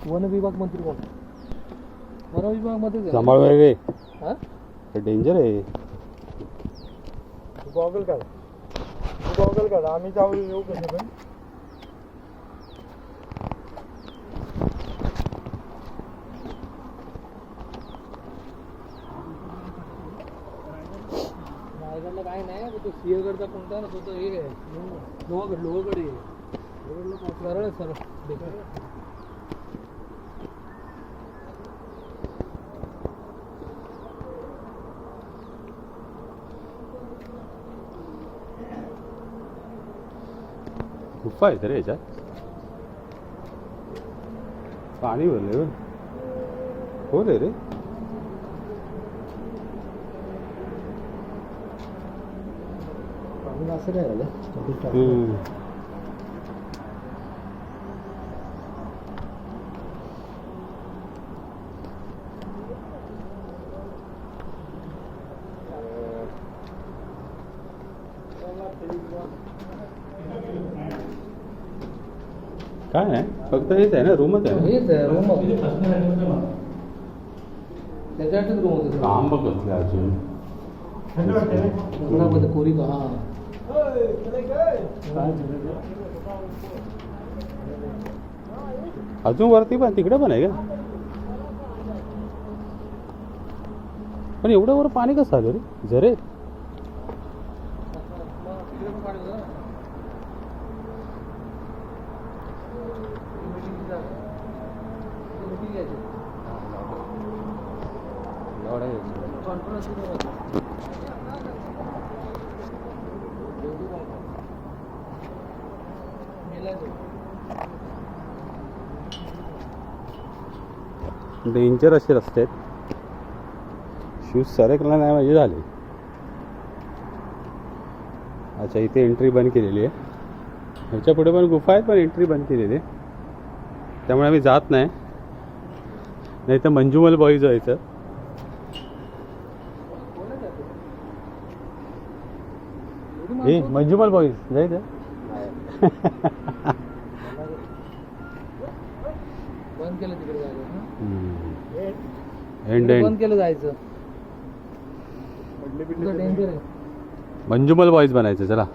One विभाग मंत्री कोण? वन विभाग मध्ये सांभाळ रे, हा डेंजर आहे. गॉगल काढ, गॉगल काढ, आम्ही जाऊ येऊ कसं पण. रायगडला काय नाही, तो सिंहगडचा कोणता ना तो हे आहे लोहगड, लोहगड आहे. सरळ आहे, सरळ गुफा आहे रे याच्यात, पाणी भरले हो रे रे. असं काय झालं. काय नाही, फक्त हेच आहे ना, रूमच आहे. हेच आहे रूम, त्याच्यातच रूम होते. काम बघ कसले अजून कोरी का. हा अजून वरती पण तिकडे पण आहे का? पण एवढं वर पाणी कसं आलं रे? झरे डेंजर असे रस्ते आहेत. शूज सरकला नाही म्हणजे झाले. अच्छा, इथे एंट्री बंद केलेली आहे. ह्याच्या पुढे पण गुफा आहेत, पण एंट्री बंद केलेली आहे, त्यामुळे आम्ही जात नाही. नाही तर मंजुमल बॉईज जायचं. हे मंजुमल बॉईज जायचं. बंद केलं तिकडे जायचं. एंड एंड बंद केलं जायचं. डेंजर आहे. मंजुमल बॉईज बनायचं. चला.